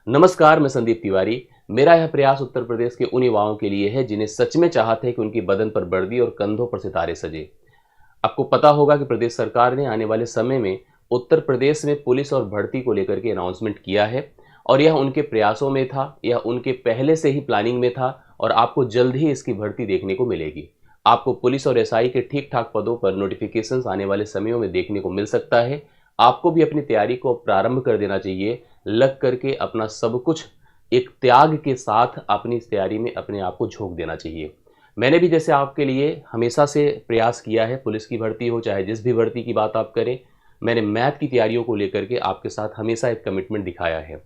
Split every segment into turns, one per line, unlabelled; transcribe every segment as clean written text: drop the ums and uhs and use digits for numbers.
नमस्कार, मैं संदीप तिवारी। मेरा यह प्रयास उत्तर प्रदेश के उन युवाओं के लिए है जिन्हें सच में चाहते हैं कि उनकी बदन पर वर्दी और कंधों पर सितारे सजे। आपको पता होगा कि प्रदेश सरकार ने आने वाले समय में उत्तर प्रदेश में पुलिस और भर्ती को लेकर के अनाउंसमेंट किया है और यह उनके प्रयासों में था, यह उनके पहले से ही प्लानिंग में था और आपको जल्द ही इसकी भर्ती देखने को मिलेगी। आपको पुलिस और एसआई के ठीक ठाक पदों पर नोटिफिकेशंस आने वाले समयों में देखने को मिल सकता है। आपको भी अपनी तैयारी को प्रारंभ कर देना चाहिए, लग करके अपना सब कुछ एक त्याग के साथ अपनी इस तैयारी में अपने आप को झोंक देना चाहिए। मैंने भी जैसे आपके लिए हमेशा से प्रयास किया है, पुलिस की भर्ती हो चाहे जिस भी भर्ती की बात आप करें, मैंने मैथ की तैयारियों को लेकर के आपके साथ हमेशा एक कमिटमेंट दिखाया है।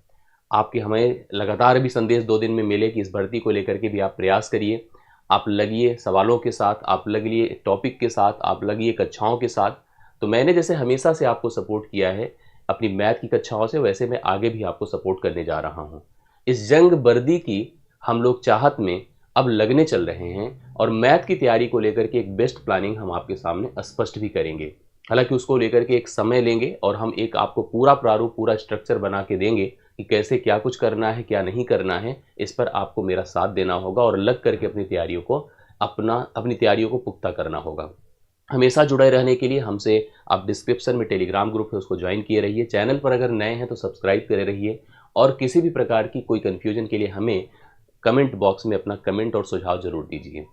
आपके हमें लगातार भी संदेश 2 दिन में मिले कि इस भर्ती को लेकर के भी आप प्रयास करिए, आप लगिए सवालों के साथ, आप लगिए टॉपिक के साथ, आप लगिए कक्षाओं के साथ। तो मैंने जैसे हमेशा से आपको सपोर्ट किया है अपनी मैथ की कक्षाओं से, वैसे मैं आगे भी आपको सपोर्ट करने जा रहा हूँ। इस जंग बर्दी की हम लोग चाहत में अब लगने चल रहे हैं और मैथ की तैयारी को लेकर के एक बेस्ट प्लानिंग हम आपके सामने स्पष्ट भी करेंगे। हालांकि उसको लेकर के एक समय लेंगे और हम एक आपको पूरा प्रारूप, पूरा स्ट्रक्चर बना के देंगे कि कैसे क्या कुछ करना है, क्या नहीं करना है। इस पर आपको मेरा साथ देना होगा और लग करके अपनी तैयारियों को पुख्ता करना होगा। हमेशा जुड़े रहने के लिए हमसे आप डिस्क्रिप्शन में टेलीग्राम ग्रुप है उसको ज्वाइन किए रहिए। चैनल पर अगर नए हैं तो सब्सक्राइब करे रहिए और किसी भी प्रकार की कोई कन्फ्यूजन के लिए हमें कमेंट बॉक्स में अपना कमेंट और सुझाव जरूर दीजिए।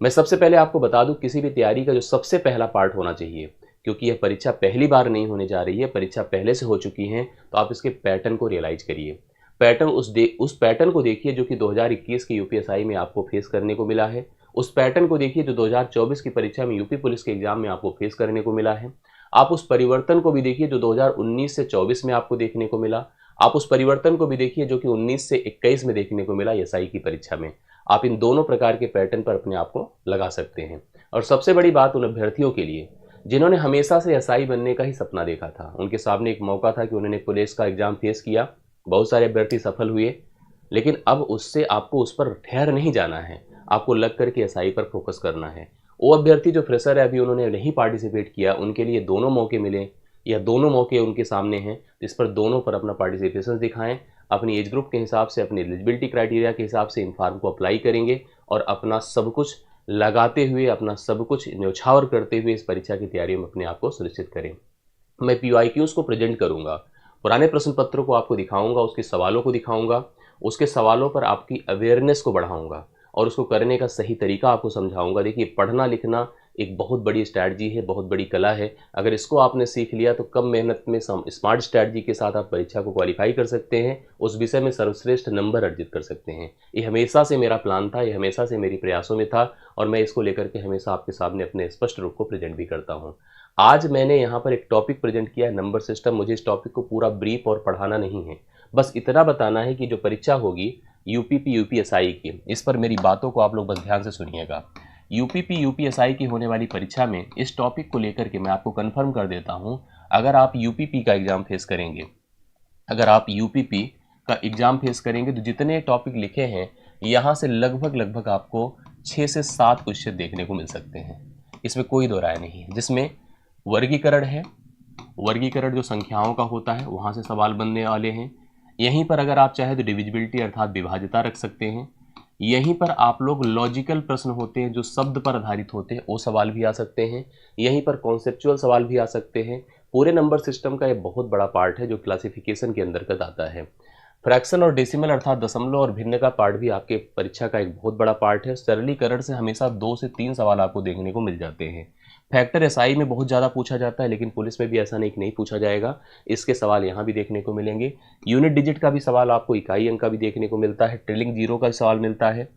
मैं सबसे पहले आपको बता दूं, किसी भी तैयारी का जो सबसे पहला पार्ट होना चाहिए, क्योंकि यह परीक्षा पहली बार नहीं होने जा रही है, परीक्षा पहले से हो चुकी है, तो आप इसके पैटर्न को रियलाइज करिए। पैटर्न उस पैटर्न को देखिए जो कि 2021 के यूपीएसआई में आपको फेस करने को मिला है। उस पैटर्न को देखिए जो 2024 की परीक्षा में यूपी पुलिस के एग्जाम में आपको फेस करने को मिला है। आप उस परिवर्तन को भी देखिए जो 2019 से 24 में आपको देखने को मिला। आप उस परिवर्तन को भी देखिए जो कि 19 से 21 में देखने को मिला एसआई की परीक्षा में। आप इन दोनों प्रकार के पैटर्न पर अपने आप को लगा सकते हैं। और सबसे बड़ी बात उन अभ्यर्थियों के लिए जिन्होंने हमेशा से एसआई बनने का ही सपना देखा था, उनके सामने एक मौका था कि उन्होंने पुलिस का एग्जाम फेस किया। बहुत सारे अभ्यर्थी सफल हुए, लेकिन अब उससे आपको उस पर ठहर नहीं जाना है, आपको लग करके एसआई पर फोकस करना है। वो अभ्यर्थी जो फ्रेशर है, अभी उन्होंने नहीं पार्टिसिपेट किया, उनके लिए दोनों मौके मिले या दोनों मौके उनके सामने हैं। इस पर दोनों पर अपना पार्टिसिपेशन दिखाएं, अपनी एज ग्रुप के हिसाब से, अपनी एलिजिबिलिटी क्राइटेरिया के हिसाब से इन फॉर्म को अप्लाई करेंगे और अपना सब कुछ लगाते हुए, अपना सब कुछ न्यौछावर करते हुए इस परीक्षा की तैयारी में अपने आप को सुनिश्चित करें। मैं पीवाईक्यूज को प्रेजेंट करूंगा, पुराने प्रश्न पत्रों को आपको दिखाऊंगा, उसके सवालों को दिखाऊंगा, उसके सवालों पर आपकी अवेयरनेस को बढ़ाऊंगा और उसको करने का सही तरीका आपको समझाऊंगा। देखिए, पढ़ना लिखना एक बहुत बड़ी स्ट्रैटेजी है, बहुत बड़ी कला है। अगर इसको आपने सीख लिया तो कम मेहनत में स्मार्ट स्ट्रैटेजी के साथ आप परीक्षा को क्वालिफाई कर सकते हैं, उस विषय में सर्वश्रेष्ठ नंबर अर्जित कर सकते हैं। ये हमेशा से मेरा प्लान था, ये हमेशा से मेरी प्रयासों में था और मैं इसको लेकर के हमेशा आपके सामने अपने स्पष्ट रूप को प्रेजेंट भी करता हूँ। आज मैंने यहाँ पर एक टॉपिक प्रेजेंट किया है, नंबर सिस्टम। मुझे इस टॉपिक को पूरा ब्रीफ और पढ़ाना नहीं है, बस इतना बताना है कि जो परीक्षा होगी यूपीपी यूपीएसआई की, इस पर मेरी बातों को आप लोग बस ध्यान से सुनिएगा। यूपीपी यूपीएसआई की होने वाली परीक्षा में इस टॉपिक को लेकर के मैं आपको कंफर्म कर देता हूं, अगर आप यूपीपी का एग्जाम फेस करेंगे, अगर आप यूपीपी का एग्जाम फेस करेंगे तो जितने टॉपिक लिखे हैं यहाँ से लगभग आपको 6 से 7 क्वेश्चन देखने को मिल सकते हैं। इसमें कोई दो राय नहीं है। जिसमें वर्गीकरण है, वर्गीकरण जो संख्याओं का होता है वहाँ से सवाल बनने वाले हैं। यहीं पर अगर आप चाहे तो डिविजिबिलिटी अर्थात विभाज्यता रख सकते हैं। यहीं पर आप लोग लॉजिकल प्रश्न होते हैं जो शब्द पर आधारित होते हैं, वो सवाल भी आ सकते हैं। यहीं पर कॉन्सेप्चुअल सवाल भी आ सकते हैं। पूरे नंबर सिस्टम का एक बहुत बड़ा पार्ट है जो क्लासिफिकेशन के अंतर्गत आता है। फ्रैक्शन और डेसिमल अर्थात दशमलव और भिन्न का पार्ट भी आपके परीक्षा का एक बहुत बड़ा पार्ट है। सरलीकरण से हमेशा 2 से 3 सवाल आपको देखने को मिल जाते हैं। फैक्टर एसआई में बहुत ज़्यादा पूछा जाता है, लेकिन पुलिस में भी ऐसा नहीं पूछा जाएगा, इसके सवाल यहाँ भी देखने को मिलेंगे। यूनिट डिजिट का भी सवाल आपको, इकाई अंक का भी देखने को मिलता है, ट्रिलिंग जीरो का सवाल मिलता है,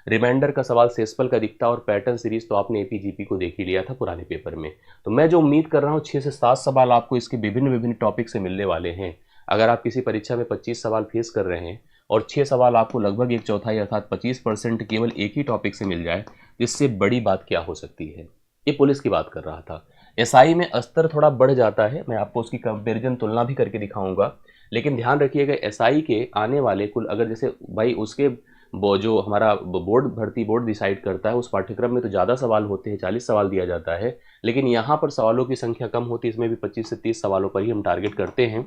रिमाइंडर का सवाल सेसफल का दिखता है और पैटर्न सीरीज तो आपने एपीजीपी को देख ही लिया था पुराने पेपर में। तो मैं जो उम्मीद कर रहा हूँ 6 से 7 सवाल आपको इसके विभिन्न टॉपिक से मिलने वाले हैं। अगर आप किसी परीक्षा में 25 सवाल फेस कर रहे हैं और 6 सवाल आपको लगभग 1/4 अर्थात 25% केवल एक ही टॉपिक से मिल जाए, इससे बड़ी बात क्या हो सकती है। ये पुलिस की बात कर रहा था। एसआई में स्तर थोड़ा बढ़ जाता है, मैं आपको उसकी कंपैरिजन तुलना भी करके दिखाऊंगा, लेकिन ध्यान रखिएगा एसआई के आने वाले कुल, अगर जैसे भाई उसके वो जो हमारा बोर्ड भर्ती बोर्ड डिसाइड करता है, उस पाठ्यक्रम में तो ज़्यादा सवाल होते हैं, 40 सवाल दिया जाता है, लेकिन यहाँ पर सवालों की संख्या कम होती है। इसमें भी 25 से 30 सवालों पर ही हम टारगेट करते हैं,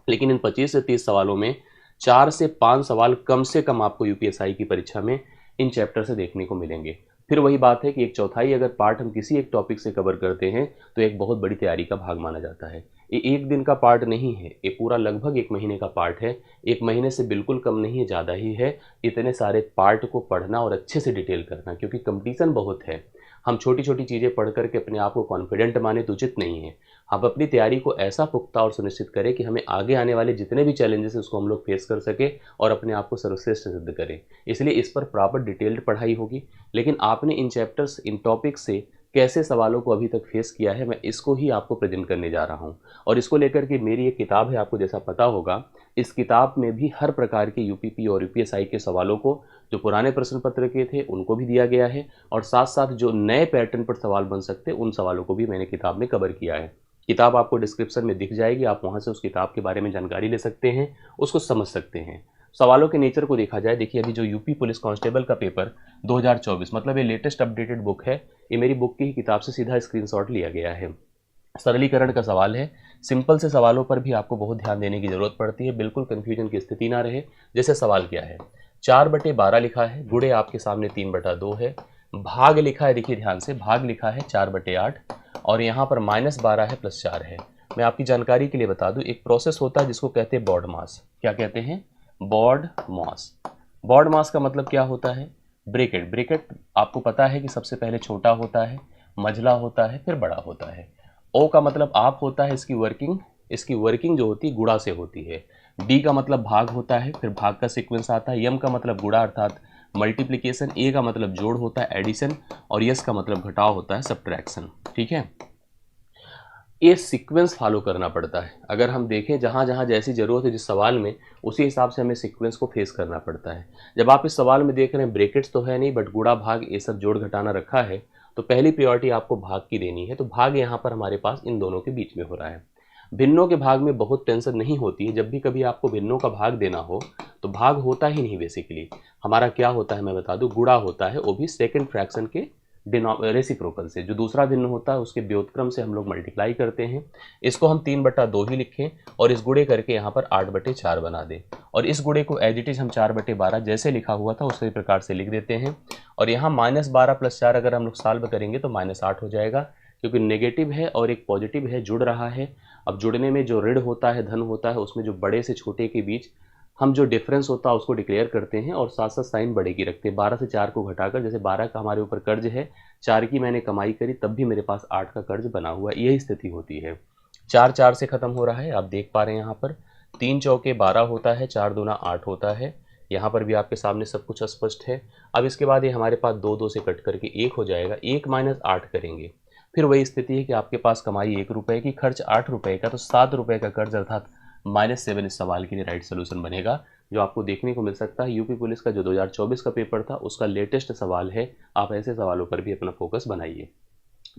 लेकिन इन 25 से 30 सवालों में 4 से 5 सवाल कम से कम आपको यूपीएसआई की परीक्षा में इन चैप्टर से देखने को मिलेंगे। फिर वही बात है कि एक चौथाई अगर पार्ट हम किसी एक टॉपिक से कवर करते हैं तो एक बहुत बड़ी तैयारी का भाग माना जाता है। ये एक दिन का पार्ट नहीं है, ये पूरा लगभग 1 महीने का पार्ट है। 1 महीने से बिल्कुल कम नहीं है, ज़्यादा ही है। इतने सारे पार्ट को पढ़ना और अच्छे से डिटेल करना, क्योंकि कंपटीशन बहुत है। हम छोटी छोटी चीज़ें पढ़ करके अपने आप को कॉन्फिडेंट माने तो उचित नहीं है। हम अपनी तैयारी को ऐसा पुख्ता और सुनिश्चित करें कि हमें आगे आने वाले जितने भी चैलेंजेस हैं उसको हम लोग फेस कर सके और अपने आप को सर्वश्रेष्ठ सिद्ध करें। इसलिए इस पर प्रॉपर डिटेल्ड पढ़ाई होगी। लेकिन आपने इन चैप्टर्स, इन टॉपिक से कैसे सवालों को अभी तक फेस किया है, मैं इसको ही आपको प्रेजेंट करने जा रहा हूँ। और इसको लेकर के मेरी एक किताब है, आपको जैसा पता होगा, इस किताब में भी हर प्रकार के यूपीपी और यूपीएसआई के सवालों को, जो पुराने प्रश्न पत्र के थे उनको भी दिया गया है, और साथ साथ जो नए पैटर्न पर सवाल बन सकते हैं उन सवालों को भी मैंने किताब में कवर किया है। किताब आपको डिस्क्रिप्शन में दिख जाएगी, आप वहाँ से उस किताब के बारे में जानकारी ले सकते हैं, उसको समझ सकते हैं। सवालों के नेचर को देखा जाए, देखिए अभी जो यूपी पुलिस कांस्टेबल का पेपर 2024, मतलब ये लेटेस्ट अपडेटेड बुक है, ये मेरी बुक की ही किताब से सीधा स्क्रीनशॉट लिया गया है। सरलीकरण का सवाल है। सिंपल से सवालों पर भी आपको बहुत ध्यान देने की जरूरत पड़ती है, बिल्कुल कन्फ्यूजन की स्थिति ना रहे। जैसे सवाल क्या है, 4/12 लिखा है, गुणे आपके सामने 3/2 है, भाग लिखा है, देखिए ध्यान से, भाग लिखा है 4/8, और यहाँ पर -12 है, +4 है। मैं आपकी जानकारी के लिए बता दूं, एक प्रोसेस होता है जिसको कहते हैं बॉड मास। क्या कहते हैं? बॉड मास। बॉड मास का मतलब क्या होता है? ब्रैकेट। ब्रैकेट आपको पता है कि सबसे पहले छोटा होता है, मझला होता है, फिर बड़ा होता है। ओ का मतलब आप होता है, इसकी वर्किंग जो होती है गुणा से होती है। डी का मतलब भाग होता है, फिर भाग का सीक्वेंस आता है। यम का मतलब गुणा अर्थात मल्टीप्लिकेशन। ए का मतलब जोड़ होता है, एडिशन, और यस का मतलब घटाव होता है, सब्ट्रैक्शन। ठीक है, ये सीक्वेंस फॉलो करना पड़ता है। अगर हम देखें जहाँ जहाँ जैसी ज़रूरत है जिस सवाल में, उसी हिसाब से हमें सीक्वेंस को फेस करना पड़ता है। जब आप इस सवाल में देख रहे हैं ब्रैकेट्स तो है नहीं, बट गुणा भाग ये सब जोड़ घटाना रखा है, तो पहली प्रायोरिटी आपको भाग की देनी है। तो भाग यहाँ पर हमारे पास इन दोनों के बीच में हो रहा है। भिन्नों के भाग में बहुत टेंशन नहीं होती है। जब भी कभी आपको भिन्नों का भाग देना हो तो भाग होता ही नहीं, बेसिकली हमारा क्या होता है मैं बता दूं, गुणा होता है, वो भी सेकंड फ्रैक्शन के रेसिप्रोकल से। जो दूसरा भिन्न होता है उसके व्युत्क्रम से हम लोग मल्टीप्लाई करते हैं। इसको हम 3/2 ही लिखें और इस गुणे करके यहाँ पर 8/4 बना दें, और इस गुणे को एज इट इज हम 4/12 जैसे लिखा हुआ था उसी प्रकार से लिख देते हैं। और यहाँ -12 + 4 अगर हम लोग सॉल्व करेंगे तो -8 हो जाएगा, क्योंकि नेगेटिव है और एक पॉजिटिव है, जुड़ रहा है। अब जुड़ने में जो ऋण होता है, धन होता है, उसमें जो बड़े से छोटे के बीच हम जो डिफरेंस होता है उसको डिक्लेयर करते हैं, और साथ साथ साइन बड़े की रखते हैं। 12 से 4 को घटाकर, जैसे 12 का हमारे ऊपर कर्ज है, 4 की मैंने कमाई करी, तब भी मेरे पास 8 का कर्ज बना हुआ है। यही स्थिति होती है। 4 4 से खत्म हो रहा है, आप देख पा रहे हैं यहाँ पर 3 चौके 12 होता है, 4 दूना 8 होता है। यहाँ पर भी आपके सामने सब कुछ स्पष्ट है। अब इसके बाद ये हमारे पास 2 2 से कट करके 1 हो जाएगा। 1 - 8 करेंगे, फिर वही स्थिति है कि आपके पास कमाई 1 रुपये की, खर्च 8 रुपये का, तो 7 रुपये का कर्ज अर्थात -7 इस सवाल के लिए राइट सोल्यूशन बनेगा, जो आपको देखने को मिल सकता है। यूपी पुलिस का जो 2024 का पेपर था उसका लेटेस्ट सवाल है। आप ऐसे सवालों पर भी अपना फोकस बनाइए।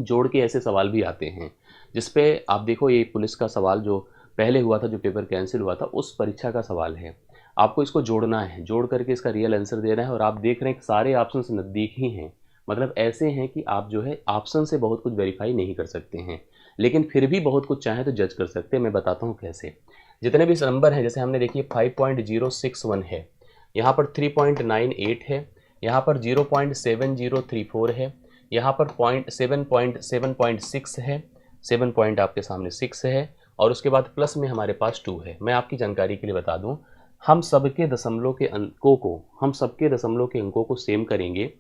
जोड़ के ऐसे सवाल भी आते हैं जिसपे आप देखो, ये पुलिस का सवाल जो पहले हुआ था, जो पेपर कैंसिल हुआ था, उस परीक्षा का सवाल है। आपको इसको जोड़ना है, जोड़ करके इसका रियल आंसर देना है। और आप देख रहे हैं कि सारे ऑप्शन नज़दीक ही हैं, मतलब ऐसे हैं कि आप जो है ऑप्शन से बहुत कुछ वेरीफाई नहीं कर सकते हैं, लेकिन फिर भी बहुत कुछ चाहें तो जज कर सकते हैं। मैं बताता हूँ कैसे। जितने भी नंबर हैं, जैसे हमने देखिए 5.061 है, यहाँ पर 3.98 है, यहाँ पर 0.7034 है, यहाँ पर 7.6 है, 7 पॉइंट आपके सामने 6 है, और उसके बाद प्लस में हमारे पास 2 है। मैं आपकी जानकारी के लिए बता दूं, हम सबके दशमलव के अंकों को सेम करेंगे।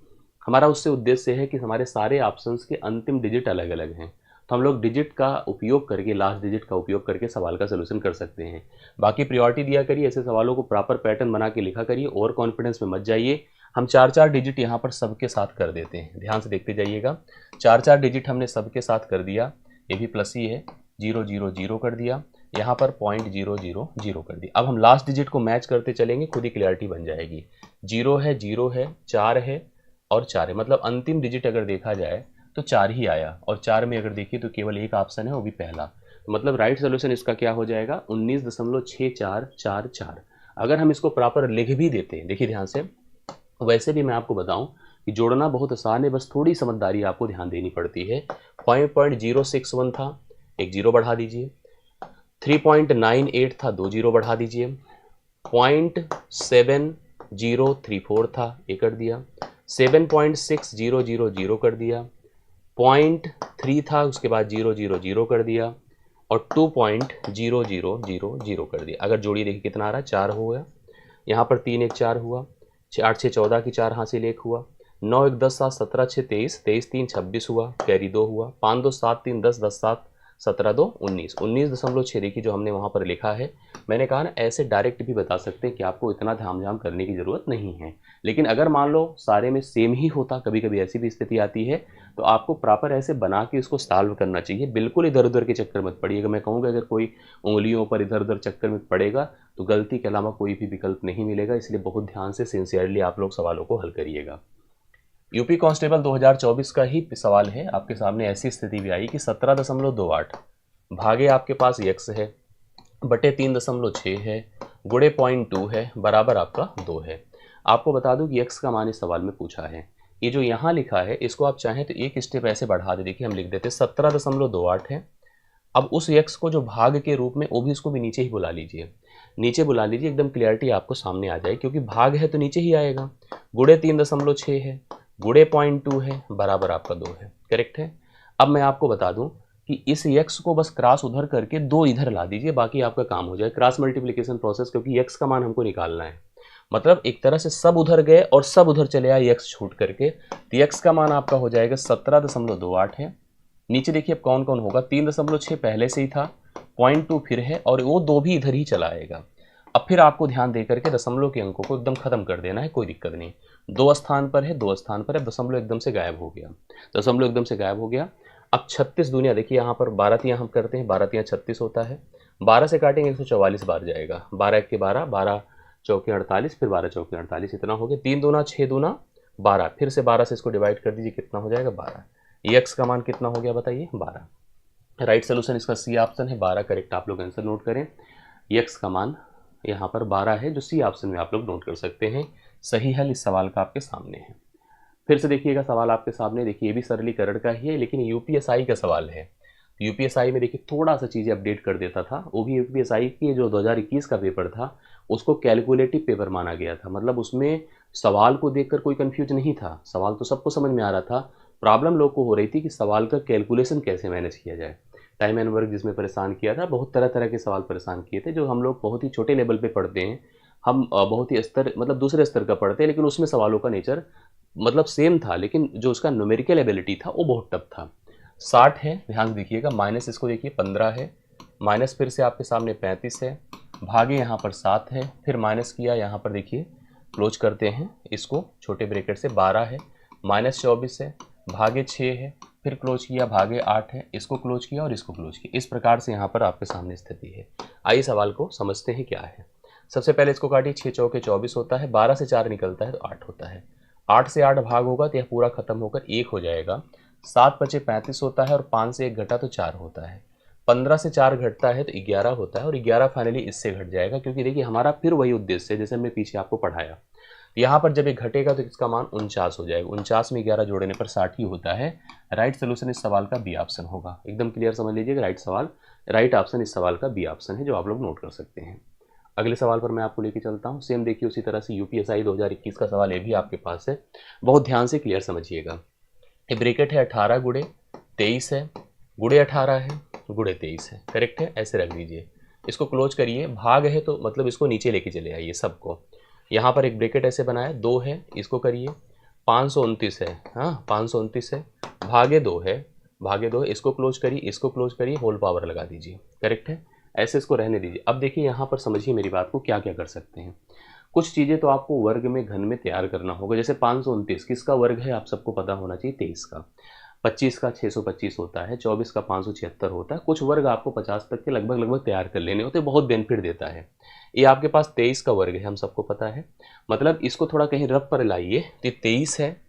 हमारा उससे उद्देश्य है कि हमारे सारे ऑप्शंस के अंतिम डिजिट अलग अलग हैं, तो हम लोग डिजिट का उपयोग करके, लास्ट डिजिट का उपयोग करके सवाल का सलूशन कर सकते हैं। बाकी प्रायोरिटी दिया करिए, ऐसे सवालों को प्रॉपर पैटर्न बना के लिखा करिए, ओवर कॉन्फिडेंस में मत जाइए। हम 4 डिजिट यहाँ पर सबके साथ कर देते हैं, ध्यान से देखते जाइएगा। 4 डिजिट हमने सबके साथ कर दिया, ये भी प्लस ही है, 000 कर दिया, यहाँ पर 0.000 कर दिया। अब हम लास्ट डिजिट को मैच करते चलेंगे, खुद ही क्लियरिटी बन जाएगी। 0 है, 0 है, 4 है और 4 है, मतलब अंतिम डिजिट अगर देखा जाए तो 4 ही आया, और 4 में अगर देखिए तो केवल एक ऑप्शन है, वो भी पहला। तो मतलब राइट सोल्यूशन इसका क्या हो जाएगा, 19.6444। अगर हम इसको प्रॉपर लिख भी देते हैं, देखिए ध्यान से, वैसे भी मैं आपको बताऊं कि जोड़ना बहुत आसान है, बस थोड़ी समझदारी आपको ध्यान देनी पड़ती है। 5.061 था, एक 0 बढ़ा दीजिए। 3.98 था, 2 0 बढ़ा दीजिए। 0.7034 था, ये कर दिया। 7.6000 कर दिया। 0.3 था, उसके बाद 000 कर दिया और 2.0000 कर दिया। अगर जोड़िए देखिए कितना आ रहा है, 4 हो गया। यहाँ पर 3 1 4 हुआ, 8 6 14 की 4 हासिल 1 हुआ, 9 1 10 7 17 6 23, 23 3 26 हुआ, कैरी 2 हुआ, 5 2 7 3 10 10 7 17 2 19, 19.6 देखिए जो हमने वहाँ पर लिखा है। मैंने कहा ना ऐसे डायरेक्ट भी बता सकते हैं कि आपको इतना ध्यान करने की ज़रूरत नहीं है। लेकिन अगर मान लो सारे में सेम ही होता, कभी कभी ऐसी भी स्थिति आती है, तो आपको प्रॉपर ऐसे बना के इसको सॉल्व करना चाहिए। बिल्कुल इधर उधर के चक्कर मत पड़िएगा। मैं कहूँगा अगर कोई उंगलियों पर इधर उधर चक्कर में पड़ेगा तो गलती के अलावा कोई भी विकल्प नहीं मिलेगा। इसलिए बहुत ध्यान से सिंसियरली आप लोग सवालों को हल करिएगा। यूपी कांस्टेबल 2024 का ही सवाल है। आपके सामने ऐसी स्थिति भी आई कि 17.28 भागे आपके पास x है, बटे 3.6 है, गुणे 0.2 है, बराबर आपका 2 है। आपको बता दूं कि x का मान इस सवाल में पूछा है। ये जो यहाँ लिखा है इसको आप चाहें तो एक स्टेप ऐसे बढ़ा दे। देखिए हम लिख देते 17.28 है। अब उस x को जो भाग के रूप में, वो भी उसको भी नीचे ही बुला लीजिए, नीचे बुला लीजिए, एकदम क्लियरिटी आपको सामने आ जाए, क्योंकि भाग है तो नीचे ही आएगा। गुणे 3.6 है, गुणे 0.2 है, बराबर आपका 2 है। करेक्ट है। अब मैं आपको बता दूं कि इस x को बस क्रॉस उधर करके 2 इधर ला दीजिए, बाकी आपका काम हो जाए। क्रॉस मल्टीप्लिकेशन प्रोसेस, क्योंकि x का मान हमको निकालना है। मतलब एक तरह से सब उधर गए और सब उधर चले आए x छूट करके, तो x का मान आपका हो जाएगा 17.28 है। नीचे देखिए अब कौन कौन होगा, 3.6 पहले से ही था, 0.2 फिर है, और वो 2 भी इधर ही चला आएगा। अब फिर आपको ध्यान दे करके दशमलव के अंकों को एकदम खत्म कर देना है, कोई दिक्कत नहीं। 2 स्थान पर है, 2 स्थान पर है, दशमलव एकदम से गायब हो गया, दशमलव एकदम से गायब हो गया। अब 36 दुनिया देखिए यहाँ पर 12 तियाँ हम करते हैं, 12 तियाँ 36 होता है। 12 से काटेंगे 144 बार जाएगा, 12 1 के 12, 12 चौके 48, फिर 12 चौके 48, इतना हो गया। 3 दूना 6 दूना 12, फिर से 12 से इसको डिवाइड कर दीजिए, कितना हो जाएगा 12। एक्स का मान कितना हो गया बताइए 12। राइट सोल्यूशन इसका सी ऑप्शन है, 12 करेक्ट आप लोग आंसर नोट करें। एक्स का मान यहाँ पर 12 है, जो सी ऑप्शन में आप लोग नोट कर सकते हैं। सही हल इस सवाल का आपके सामने है। फिर से देखिएगा सवाल आपके सामने, देखिए ये भी सरलीकरण का ही है, लेकिन यूपीएसआई का सवाल है। यूपीएसआई में देखिए थोड़ा सा चीज़ें अपडेट कर देता था। वो भी यूपीएसआई की जो 2021 का पेपर था उसको कैलकुलेटिव पेपर माना गया था। मतलब उसमें सवाल को देखकर कोई कंफ्यूज नहीं था, सवाल तो सबको समझ में आ रहा था। प्रॉब्लम लोग को हो रही थी कि सवाल का कैलकुलेशन कैसे मैनेज किया जाए। टाइम एंड वर्क जिसमें परेशान किया था, बहुत तरह तरह के सवाल परेशान किए थे, जो हम लोग बहुत ही छोटे लेवल पे पढ़ते हैं। हम बहुत ही स्तर, मतलब दूसरे स्तर का पढ़ते हैं, लेकिन उसमें सवालों का नेचर मतलब सेम था, लेकिन जो उसका न्यूमेरिकल एबिलिटी था वो बहुत टफ था। 60 है, ध्यान देखिएगा, माइनस इसको देखिए 15 है, माइनस फिर से आपके सामने 35 है, भागे यहाँ पर 7 है, फिर माइनस किया यहाँ पर देखिए, क्लोज करते हैं इसको छोटे ब्रैकेट से, 12 है, माइनस 24 है, भागे 6 है, फिर क्लोज किया, भागे 8 है, इसको क्लोज किया और इसको क्लोज किया। इस प्रकार से यहाँ पर आपके सामने स्थिति है। आइए सवाल को समझते हैं क्या है। सबसे पहले इसको काटिए, 6 चौके 24 होता है, 12 से 4 निकलता है तो 8 होता है, 8 से 8 भाग होगा तो यह पूरा खत्म होकर 1 हो जाएगा। 7 बचे 35 होता है और 5 से 1 घटा तो 4 होता है। 15 से 4 घटता है तो 11 होता है और 11 फाइनली इससे घट जाएगा, क्योंकि देखिए हमारा फिर वही उद्देश्य है जैसे हमने पीछे आपको पढ़ाया। यहाँ पर जब ये घटेगा तो इसका मान 49 हो जाएगा। 49 में 11 जोड़ने पर 60 ही होता है। राइट सोल्यूशन इस सवाल का बी ऑप्शन होगा। एकदम क्लियर समझ लीजिएगा, राइट ऑप्शन इस सवाल का बी ऑप्शन है, जो आप लोग नोट कर सकते हैं। अगले सवाल पर मैं आपको लेके चलता हूँ। सेम देखिए उसी तरह से यूपीएसआई 2021 का सवाल ये भी आपके पास है, बहुत ध्यान से क्लियर समझिएगा। ये ब्रैकेट है 18 गुणे 23 है, गुणे 18 है, गुणे 23 है, करेक्ट है, ऐसे रख दीजिए। इसको क्लोज करिए, भाग है तो मतलब इसको नीचे लेके चले आइए सबको। यहाँ पर एक ब्रैकेट ऐसे बनाए, 2 है, इसको करिए, 529 है, हाँ 529 है, भागे 2 है, भागे 2 है, इसको क्लोज करिए, इसको क्लोज करिए, होल पावर लगा दीजिए, करेक्ट है, ऐसे इसको रहने दीजिए। अब देखिए यहाँ पर समझिए मेरी बात को, क्या क्या कर सकते हैं। कुछ चीज़ें तो आपको वर्ग में घन में तैयार करना होगा। जैसे 529 किसका वर्ग है आप सबको पता होना चाहिए, 23 का। 25 का 625 होता है, 24 का 576 होता है। कुछ वर्ग आपको 50 तक के लगभग तैयार कर लेने होते हैं, बहुत बेनिफिट देता है। ये आपके पास 23 का वर्ग है, हम सबको पता है। मतलब इसको थोड़ा कहीं रफ पर लाइए तो 23 है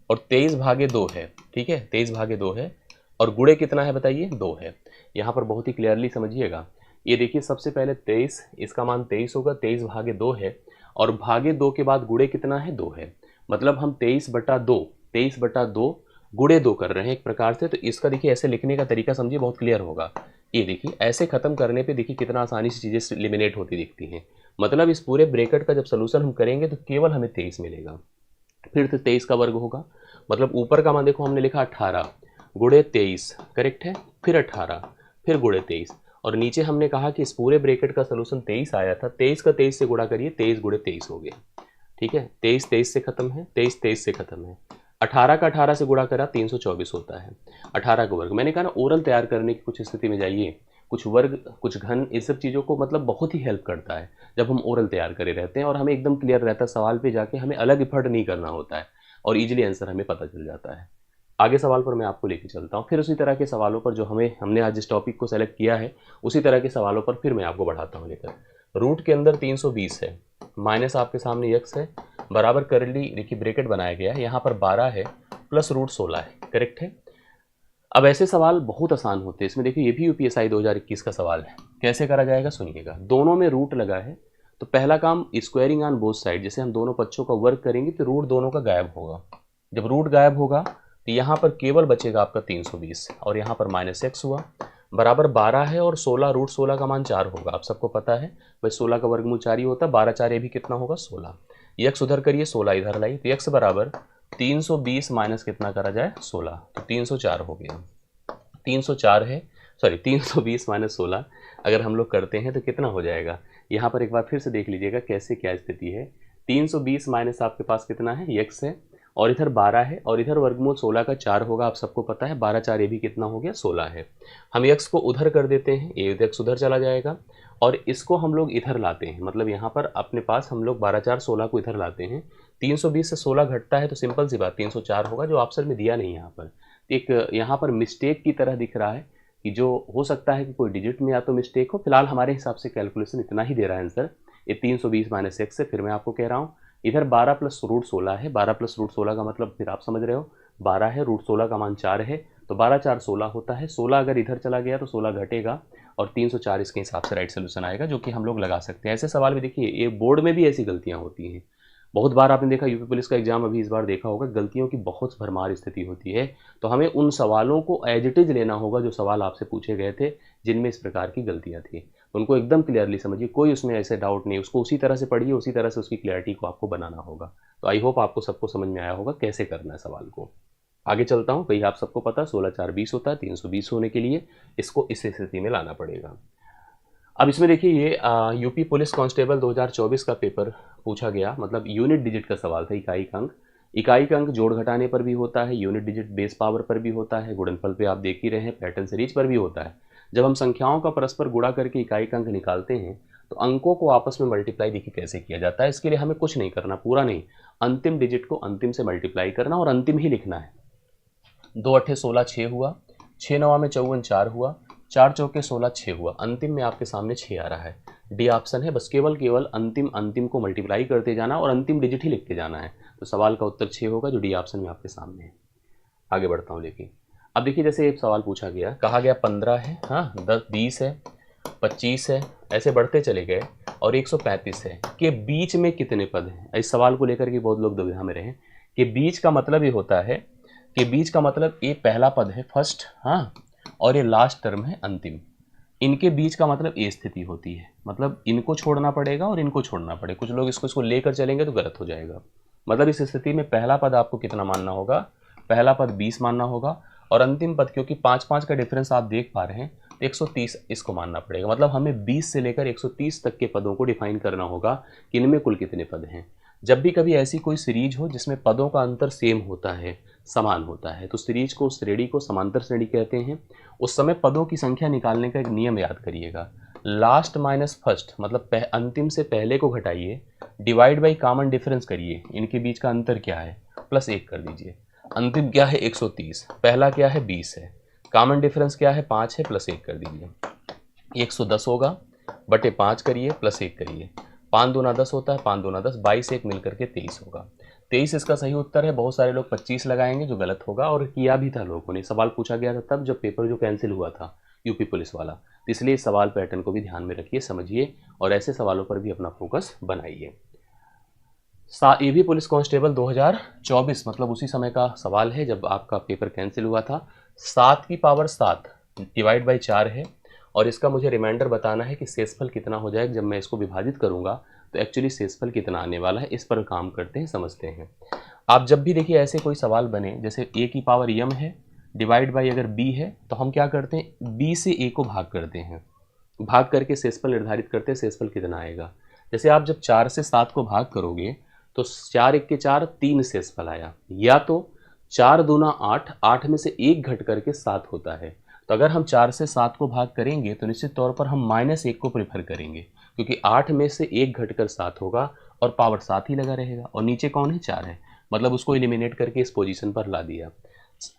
और 23 भागे 2 है, ठीक है, 23 भागे 2 है, और गुणे कितना है बताइए, 2 है। यहाँ पर बहुत ही क्लियरली समझिएगा। ये देखिए सबसे पहले 23, इसका मान 23 होगा, 23 भागे 2 है, और भागे 2 के बाद गुणे कितना है, 2 है। मतलब हम 23/2 गुणे 2 कर रहे हैं एक प्रकार से। तो इसका देखिए ऐसे लिखने का तरीका समझिए, बहुत क्लियर होगा। ये देखिए ऐसे खत्म करने पे देखिए कितना आसानी से चीज़ें एलिमिनेट होती दिखती हैं। मतलब इस पूरे ब्रैकेट का जब सोल्यूशन हम करेंगे तो केवल हमें 23 मिलेगा। फिर से 23 का वर्ग होगा, मतलब ऊपर का मान देखो हमने लिखा 18 गुणे 23, करेक्ट है, फिर 18 फिर गुणे 23, और नीचे हमने कहा कि इस पूरे ब्रैकेट का सोल्यूशन 23 आया था, 23 का 23 से गुणा करिए, 23 गुणे 23 हो गया। ठीक है, 23 23 से खत्म है, 23 23 से खत्म है, 18 का 18 से गुणा करा 324 होता है, 18 का वर्ग। मैंने कहा ना ओरल तैयार करने की कुछ स्थिति में जाइए, कुछ वर्ग कुछ घन, इस सब चीज़ों को मतलब बहुत ही हेल्प करता है जब हम ओरल तैयार करे रहते हैं, और हमें एकदम क्लियर रहता है, सवाल पे जाके हमें अलग एफर्ट नहीं करना होता है और इजीली आंसर हमें पता चल जाता है। आगे सवाल पर मैं आपको लेके चलता हूँ, फिर उसी तरह के सवालों पर जो हमने आज जिस टॉपिक को सेलेक्ट किया है उसी तरह के सवालों पर फिर मैं आपको बढ़ाता हूँ लेकर। रूट के अंदर 320 है, माइनस आपके सामने x है, बराबर करली देखिए ब्रैकेट बनाया गया है, यहाँ पर 12 है प्लस रूट 16 है, करेक्ट है। अब ऐसे सवाल बहुत आसान होते हैं, इसमें देखिए ये भी यूपीएसआई 2021 का सवाल है। कैसे करा जाएगा सुनिएगा, दोनों में रूट लगा है तो पहला काम स्क्वायरिंग ऑन बोथ साइड, जैसे हम दोनों पक्षों का वर्क करेंगे तो रूट दोनों का गायब होगा। जब रूट गायब होगा तो यहाँ पर केवल बचेगा आपका 320 और यहाँ पर माइनस एक्स हुआ, बराबर 12 है और 16, रूट 16 का मान 4 होगा, आप सबको पता है भाई 16 का वर्गमूल 4 ही होता है, 12 4 ये भी कितना होगा 16, यक्स उधर करिए 16 इधर लाइए, तो यक्स बराबर 320 माइनस कितना करा जाए 16, तो 304 हो गया। 304 है, सॉरी 320 माइनस 16 अगर हम लोग करते हैं तो कितना हो जाएगा, यहाँ पर एक बार फिर से देख लीजिएगा कैसे क्या स्थिति है। 320 माइनस आपके पास कितना है यक्स है, और इधर 12 है और इधर वर्गमूल 16 का 4 होगा, आप सबको पता है 12 4 ये भी कितना हो गया 16 है। हम यक्स को उधर कर देते हैं, ये यक्स उधर चला जाएगा और इसको हम लोग इधर लाते हैं, मतलब यहाँ पर अपने पास हम लोग 12 4 16 को इधर लाते हैं, 320 से 16 घटता है तो सिंपल सी बात 304 होगा, जो ऑप्शन में दिया नहीं यहाँ पर। एक यहाँ पर मिस्टेक की तरह दिख रहा है कि जो हो सकता है कि कोई डिजिट में या तो मिस्टेक हो, फिलहाल हमारे हिसाब से कैलकुलेशन इतना ही दे रहा है आंसर, ये 320 माइनस एक्स है। फिर मैं आपको कह रहा हूँ इधर 12 प्लस रूट 16 है, 12 प्लस रूट 16 का मतलब फिर आप समझ रहे हो 12 है, रूट 16 का मान 4 है, तो 12 4 16 होता है, 16 अगर इधर चला गया तो 16 घटेगा और 304 इसके हिसाब से राइट सोल्यूशन आएगा, जो कि हम लोग लगा सकते हैं। ऐसे सवाल भी देखिए ये बोर्ड में भी ऐसी गलतियाँ होती हैं, बहुत बार आपने देखा यूपी पुलिस का एग्जाम अभी इस बार देखा होगा, गलतियों की बहुत भरमार स्थिति होती है, तो हमें उन सवालों को एज इट इज लेना होगा जो सवाल आपसे पूछे गए थे जिनमें इस प्रकार की गलतियां थी, उनको एकदम क्लियरली समझिए, कोई उसमें ऐसे डाउट नहीं, उसको उसी तरह से पढ़िए, उसी तरह से उसकी क्लैरिटी को आपको बनाना होगा। तो आई होप आपको सबको समझ में आया होगा कैसे करना है सवाल को। आगे चलता हूँ, भाई आप सबको पता 16 4 20 होता है, 320 होने के लिए इसको इस स्थिति में लाना पड़ेगा। अब इसमें देखिए ये यूपी पुलिस कांस्टेबल 2024 का पेपर पूछा गया, मतलब यूनिट डिजिट का सवाल था, इकाई का अंक। इकाई का अंक जोड़ घटाने पर भी होता है, यूनिट डिजिट बेस पावर पर भी होता है, गुणनफल पे आप देख ही रहे हैं, पैटर्न सीरीज पर भी होता है। जब हम संख्याओं का परस्पर गुणा करके इकाई का अंक निकालते हैं तो अंकों को आपस में मल्टीप्लाई देखिए कैसे किया जाता है। इसके लिए हमें कुछ नहीं करना, पूरा नहीं, अंतिम डिजिट को अंतिम से मल्टीप्लाई करना और अंतिम ही लिखना है। 2 8 16 6 हुआ, 6 9 में 54 4 हुआ, 4 चौके 16 6 हुआ, अंतिम में आपके सामने 6 आ रहा है, डी ऑप्शन है। बस केवल अंतिम को मल्टीप्लाई करते जाना और अंतिम डिजिट ही लिखते जाना है, तो सवाल का उत्तर 6 होगा, जो डी ऑप्शन में आपके सामने है। आगे बढ़ता हूँ लेकिन अब देखिए जैसे एक सवाल पूछा गया, कहा गया 15 है, हाँ 10 20 है, 25 है, ऐसे बढ़ते चले गए और 135 है, के बीच में कितने पद हैं। इस सवाल को लेकर के बहुत लोग दुविधा में रहे कि बीच का मतलब ये होता है कि बीच का मतलब ये पहला पद है फर्स्ट, हाँ, और ये लास्ट टर्म है अंतिम, इनके बीच का मतलब ये स्थिति होती है, मतलब इनको छोड़ना पड़ेगा और इनको छोड़ना पड़ेगा। कुछ लोग इसको लेकर चलेंगे तो गलत हो जाएगा। मतलब इस स्थिति में पहला पद आपको कितना मानना होगा, पहला पद 20 मानना होगा, और अंतिम पद क्योंकि 5 5 का डिफरेंस आप देख पा रहे हैं तो 130 इसको मानना पड़ेगा। मतलब हमें 20 से लेकर 130 तक के पदों को डिफाइन करना होगा कि इनमें कुल कितने पद हैं। जब भी कभी ऐसी कोई सीरीज हो जिसमें पदों का अंतर सेम होता है, समान होता है, तो सीरीज को, उस श्रेणी को समांतर श्रेणी कहते हैं। उस समय पदों की संख्या निकालने का एक नियम याद करिएगा, लास्ट माइनस फर्स्ट, मतलब अंतिम से पहले को घटाइए, डिवाइड बाई कॉमन डिफरेंस करिए, इनके बीच का अंतर क्या है, प्लस 1 कर दीजिए। अंतिम क्या है 130, पहला क्या है 20 है, कॉमन डिफरेंस क्या है 5 है, प्लस 1 कर दीजिए। 110 होगा, बटे 5 करिए, प्लस 1 करिए, 5 दूना 10 होता है, 5 दूना 10, 22 1 मिलकर के 23 होगा। 23 इसका सही उत्तर है। बहुत सारे लोग 25 लगाएंगे जो गलत होगा, और किया भी था लोगों ने, सवाल पूछा गया था तब जब पेपर जो कैंसिल हुआ था यूपी पुलिस वाला, तो इसलिए इस सवाल पैटर्न को भी ध्यान में रखिए, समझिए, और ऐसे सवालों पर भी अपना फोकस बनाइए। ईवी पुलिस कांस्टेबल 2024, मतलब उसी समय का सवाल है जब आपका पेपर कैंसिल हुआ था। 7 की पावर 7 डिवाइड बाई 4 है, और इसका मुझे रिमाइंडर बताना है कि शेषफल कितना हो जाएगा जब मैं इसको विभाजित करूँगा तो एक्चुअली शेषफल कितना आने वाला है। इस पर काम करते हैं, समझते हैं। आप जब भी देखिए ऐसे कोई सवाल बने, जैसे a की पावर m है डिवाइड बाई अगर b है, तो हम क्या करते हैं, b से a को भाग करते हैं, भाग करके शेषफल निर्धारित करते हैं, शेषफल कितना आएगा। जैसे आप जब 4 से 7 को भाग करोगे तो 4 1 के 4, 3 शेषफल आया, या तो 4 दूना 8, 8 में से 1 घट करके 7 होता है। तो अगर हम 4 से 7 को भाग करेंगे तो निश्चित तौर पर हम -1 को प्रेफर करेंगे, क्योंकि 8 में से 1 घटकर 7 होगा और पावर 7 ही लगा रहेगा, और नीचे कौन है, 4 है, मतलब उसको एलिमिनेट करके इस पोजीशन पर ला दिया।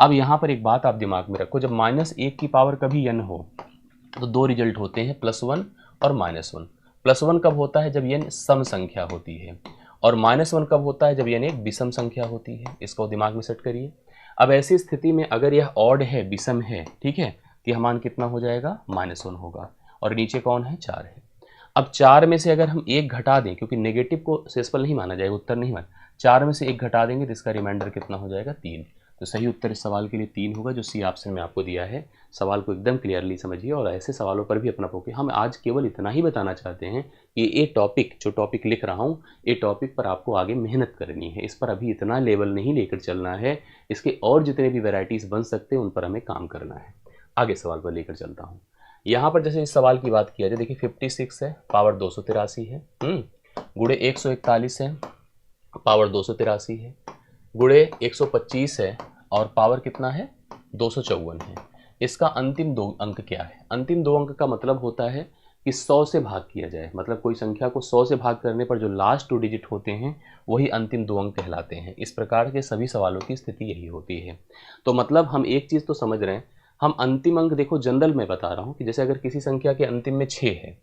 अब यहाँ पर एक बात आप दिमाग में रखो, जब -1 की पावर कभी n हो तो दो रिजल्ट होते हैं, +1 और -1। +1 कब होता है, जब n सम संख्या होती है, और -1 कब होता है, जब n एक विषम संख्या होती है। इसको दिमाग में सेट करिए। अब ऐसी स्थिति में अगर यह ऑड है, विषम है, ठीक है, तो यह मान कितना हो जाएगा, -1 होगा, और नीचे कौन है, 4 है। अब 4 में से अगर हम 1 घटा दें, क्योंकि नेगेटिव को शेषफल नहीं माना जाएगा, उत्तर नहीं माना, 4 में से 1 घटा देंगे तो इसका रिमाइंडर कितना हो जाएगा, 3। तो सही उत्तर इस सवाल के लिए 3 होगा, जो सी ऑप्शन में आपको दिया है। सवाल को एकदम क्लियरली समझिए और ऐसे सवालों पर भी अपना फोकस। हम आज केवल इतना ही बताना चाहते हैं कि ये टॉपिक, जो टॉपिक लिख रहा हूँ, ये टॉपिक पर आपको आगे मेहनत करनी है। इस पर अभी इतना लेवल नहीं लेकर चलना है, इसके और जितने भी वेराइटीज़ बन सकते हैं उन पर हमें काम करना है। आगे सवाल पर लेकर चलता हूँ। यहाँ पर जैसे इस सवाल की बात किया जाए, देखिए 56 है, पावर 283 है, गुणे 141 है, पावर 283 है, गुणे 125 है, और पावर कितना है, 254 है। इसका अंतिम 2 अंक क्या है। अंतिम 2 अंक का मतलब होता है कि 100 से भाग किया जाए, मतलब कोई संख्या को 100 से भाग करने पर जो लास्ट 2 डिजिट होते हैं वही अंतिम 2 अंक कहलाते हैं। इस प्रकार के सभी सवालों की स्थिति यही होती है। तो मतलब हम एक चीज़ तो समझ रहे हैं, हम अंतिम अंक देखो, जनरल में बता रहा हूँ कि जैसे अगर किसी संख्या के अंतिम में 6 है,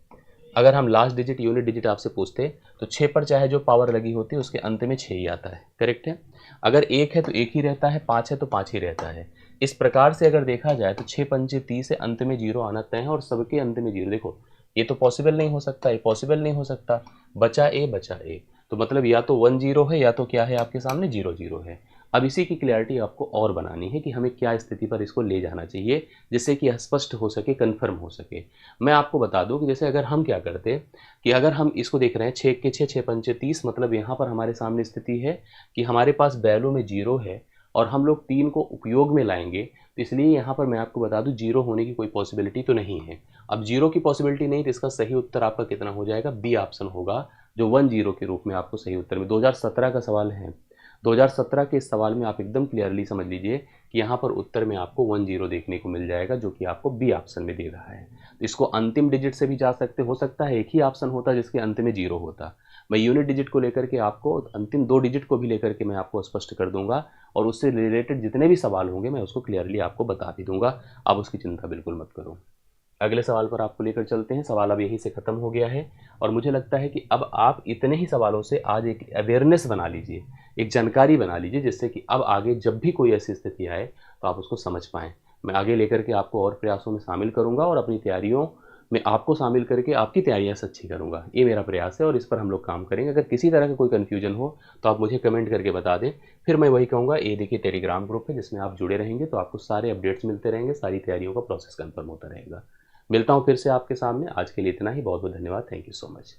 अगर हम लास्ट डिजिट यूनिट डिजिट आपसे पूछते तो 6 पर चाहे जो पावर लगी होती है उसके अंत में 6 ही आता है, करेक्ट है। अगर 1 है तो 1 ही रहता है, 5 है तो 5 ही रहता है। इस प्रकार से अगर देखा जाए तो 6 पंचे 30 है, अंत में 0 आना तय है, और सबके अंत में 0। देखो ये तो पॉसिबल नहीं हो सकता, ये पॉसिबल नहीं हो सकता, बचा ए बचा ए, तो मतलब या तो 1 0 है या तो क्या है आपके सामने 0 0 है। अब इसी की क्लैरिटी आपको और बनानी है कि हमें क्या स्थिति पर इसको ले जाना चाहिए, जिससे कि स्पष्ट हो सके, कन्फर्म हो सके। मैं आपको बता दूं कि जैसे अगर हम क्या करते कि अगर हम इसको देख रहे हैं 6 के 6, 6 पंचे 30, मतलब यहाँ पर हमारे सामने स्थिति है कि हमारे पास वैल्यू में 0 है और हम लोग 3 को उपयोग में लाएंगे, तो इसलिए यहाँ पर मैं आपको बता दूं 0 होने की कोई पॉसिबिलिटी तो नहीं है। अब 0 की पॉसिबिलिटी नहीं, तो इसका सही उत्तर आपका कितना हो जाएगा, बी ऑप्शन होगा, जो 1 0 के रूप में आपको सही उत्तर में 2017 का सवाल है। 2017 के इस सवाल में आप एकदम क्लियरली समझ लीजिए कि यहाँ पर उत्तर में आपको 1 0 देखने को मिल जाएगा, जो कि आपको बी ऑप्शन में दे रहा है। तो इसको अंतिम डिजिट से भी जा सकते, हो सकता है एक ही ऑप्शन होता जिसके अंत में 0 होता। मैं यूनिट डिजिट को लेकर के आपको, अंतिम 2 डिजिट को भी लेकर के मैं आपको स्पष्ट कर दूंगा, और उससे रिलेटेड जितने भी सवाल होंगे मैं उसको क्लियरली आपको बता भी दूंगा। आप उसकी चिंता बिल्कुल मत करो। अगले सवाल पर आपको लेकर चलते हैं। सवाल अब यहीं से ख़त्म हो गया है, और मुझे लगता है कि अब आप इतने ही सवालों से आज एक अवेयरनेस बना लीजिए, एक जानकारी बना लीजिए, जिससे कि अब आगे जब भी कोई ऐसी स्थिति आए तो आप उसको समझ पाएँ। मैं आगे लेकर के आपको और प्रयासों में शामिल करूँगा, और अपनी तैयारियों में आपको शामिल करके आपकी तैयारियाँ अच्छी करूँगा। ये मेरा प्रयास है और इस पर हम लोग काम करेंगे। अगर किसी तरह का कोई कन्फ्यूजन हो तो आप मुझे कमेंट करके बता दें, फिर मैं वही कहूँगा, ये देखिए टेलीग्राम ग्रुप है जिसमें आप जुड़े रहेंगे तो आपको सारे अपडेट्स मिलते रहेंगे, सारी तैयारियों का प्रोसेस कन्फर्म होता रहेगा। मिलता हूँ फिर से आपके सामने। आज के लिए इतना ही। बहुत बहुत धन्यवाद। Thank you so much.